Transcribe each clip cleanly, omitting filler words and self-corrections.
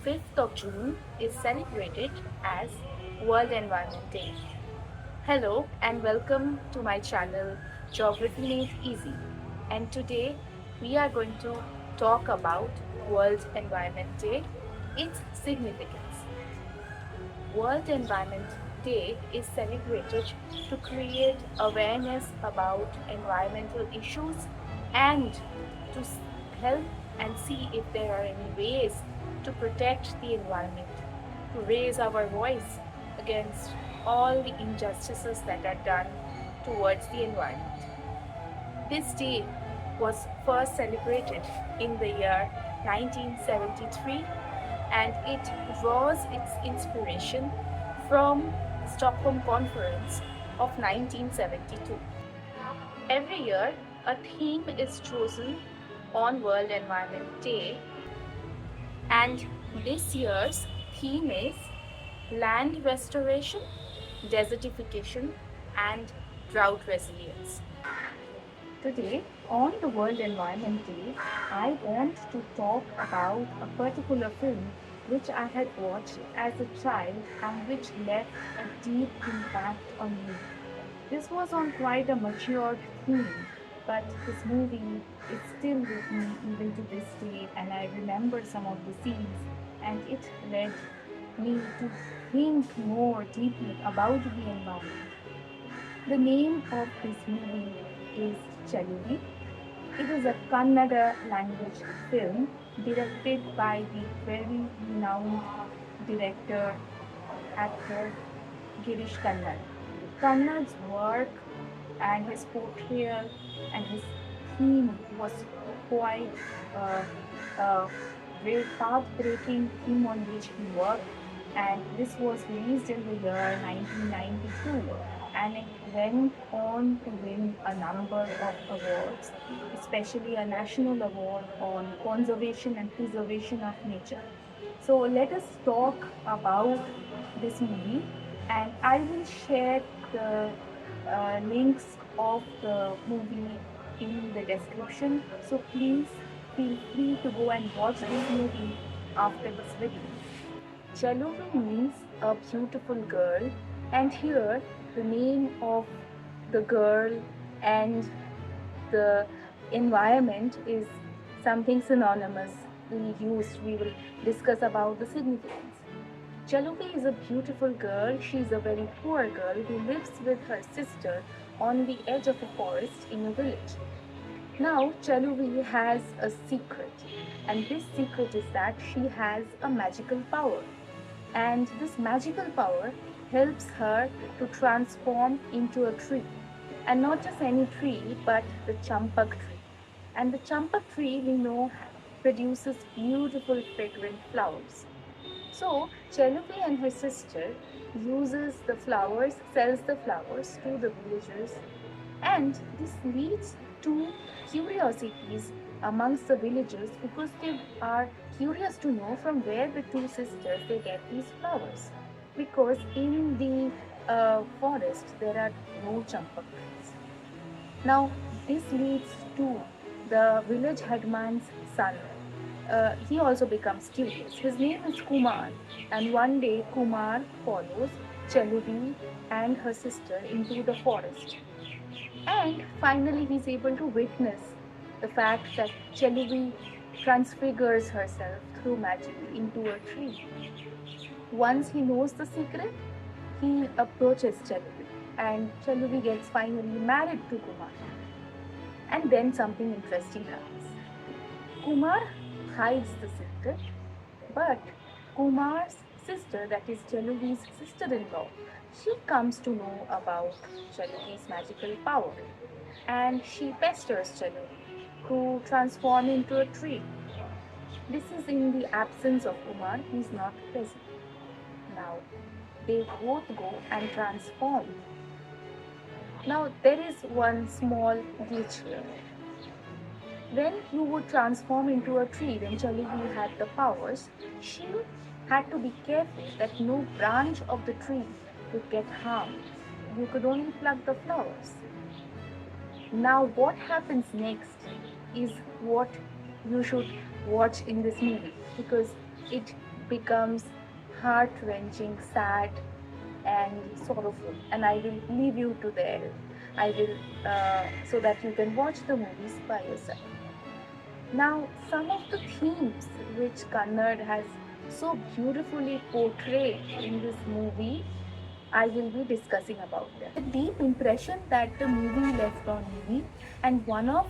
5th of June is celebrated as World Environment Day. Hello and welcome to my channel Geography Made Easy. And today we are going to talk about World Environment Day, its significance. World Environment Day is celebrated to create awareness about environmental issues and to help and see if there are any ways to protect the environment, to raise our voice against all the injustices that are done towards the environment. This day was first celebrated in the year 1973 and it draws its inspiration from the Stockholm Conference of 1972. Every year, a theme is chosen on World Environment Day, and this year's theme is land restoration, desertification, and drought resilience. Today, on the World Environment Day, I want to talk about a particular film which I had watched as a child and which left a deep impact on me. This was on quite a matured theme, but this movie is still with me even to this day, and I remember some of the scenes, and it led me to think more deeply about the environment. The name of this movie is Cheluvi. It is a Kannada language film directed by the very renowned director, actor Girish Karnad. Karnad's work and his portrayal and his theme was quite uh, a very path-breaking theme on which he worked, and this was released in the year 1992, and it went on to win a number of awards, especially a national award on conservation and preservation of nature. So let us talk about this movie, and I will share the links of the movie in the description. So please feel free to go and watch this movie after this video. Cheluvi means a beautiful girl, and here the name of the girl and the environment is something synonymously used. We will discuss about the significance. Cheluvi is a beautiful girl. She is a very poor girl who lives with her sister on the edge of a forest in a village. Now, Cheluvi has a secret, and this secret is that she has a magical power. And this magical power helps her to transform into a tree. And not just any tree, but the champak tree. And the champak tree, we know, produces beautiful fragrant flowers. So Cheluvi and her sister uses the flowers, sells the flowers to the villagers, and this leads to curiosities amongst the villagers because they are curious to know from where the two sisters they get these flowers. Because in the forest there are no champak trees. Now this leads to the village headman's son. He also becomes curious. His name is Kumar, and one day Kumar follows Cheluvi and her sister into the forest. And finally, he's able to witness the fact that Cheluvi transfigures herself through magic into a tree. Once he knows the secret, he approaches Cheluvi, and Cheluvi gets finally married to Kumar. And then something interesting happens. Kumar hides the secret, but Kumar's sister, that is Cheluvi's sister-in-law, she comes to know about Cheluvi's magical power, and she pesters Cheluvi to transform into a tree. This is in the absence of Kumar, he is not present. Now, they both go and transform. Now, there is one small glitch here. When you would transform into a tree, when Cheluvi had the powers, she had to be careful that no branch of the tree would get harmed. You could only pluck the flowers. Now, what happens next is what you should watch in this movie, because it becomes heart-wrenching, sad, and sorrowful. And I will leave you to there. I will, so that you can watch the movies by yourself. Now, some of the themes which Kannad has so beautifully portrayed in this movie, I will be discussing about them. The deep impression that the movie left on me, and one of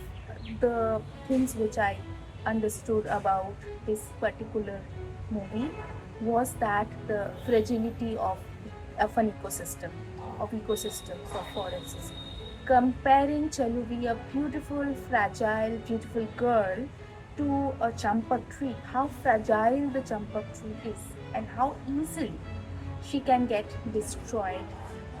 the things which I understood about this particular movie was that the fragility of an ecosystem, of ecosystems, of forests. Comparing Cheluvi, a beautiful, fragile, beautiful girl, to a champak tree, how fragile the champak tree is, and how easily she can get destroyed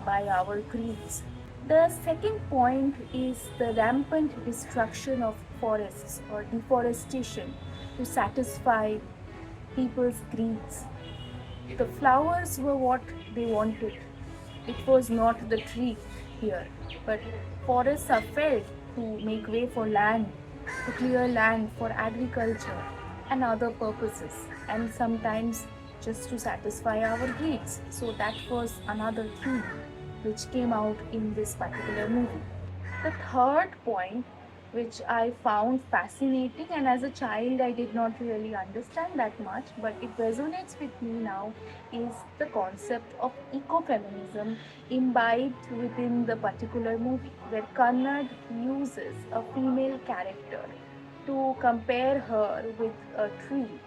by our greeds. The second point is the rampant destruction of forests or deforestation to satisfy people's greeds. The flowers were what they wanted. It was not the tree here, but forests are felled to make way for land, to clear land for agriculture and other purposes, and sometimes just to satisfy our needs. So that was another theme which came out in this particular movie. The third point, which I found fascinating, and as a child I did not really understand that much, but it resonates with me now, is the concept of ecofeminism imbibed within the particular movie, where Kannad uses a female character to compare her with a tree,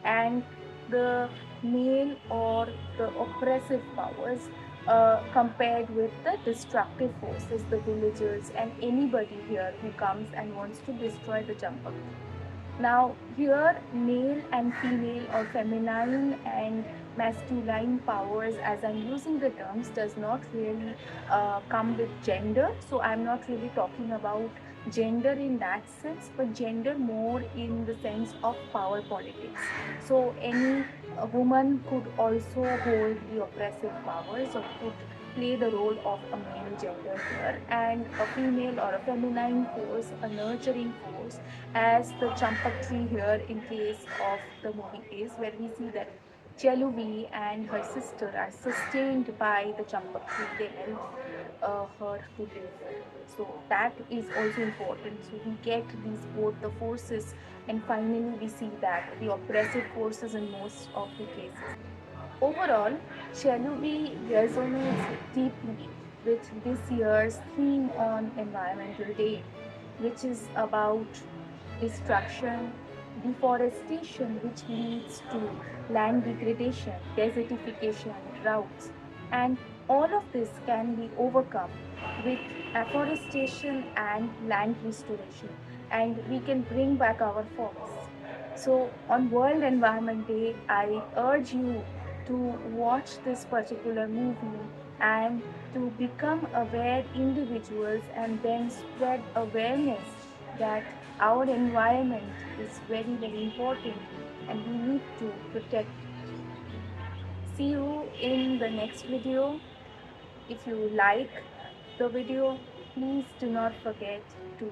and the male or the oppressive powers compared with the destructive forces, the villagers, and anybody here who comes and wants to destroy the Champak. Now, here, male and female or feminine and masculine powers, as I'm using the terms, does not really come with gender. So, I'm not really talking about gender in that sense, but gender more in the sense of power politics. So, any woman could also hold the oppressive powers or could play the role of a male gender here, and a female or a feminine force, a nurturing force, as the champak tree here in case of the movie is, where we see that Cheluvi and her sister are sustained by the champak tree. They help her to live. So that is also important. So we get these both the forces, and finally we see that the oppressive forces in most of the cases. Overall, Cheluvi resonates deeply with this year's theme on Environmental Day, which is about destruction, deforestation, which leads to land degradation, desertification, droughts, and all of this can be overcome with afforestation and land restoration, and we can bring back our forests. So, on World Environment Day, I urge you to watch this particular movie and to become aware individuals, and then spread awareness that our environment is very, very important and we need to protect it. See you in the next video. If you like the video, please do not forget to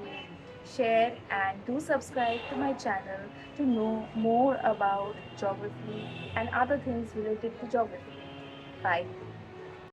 share and do subscribe to my channel to know more about geography and other things related to geography. Bye.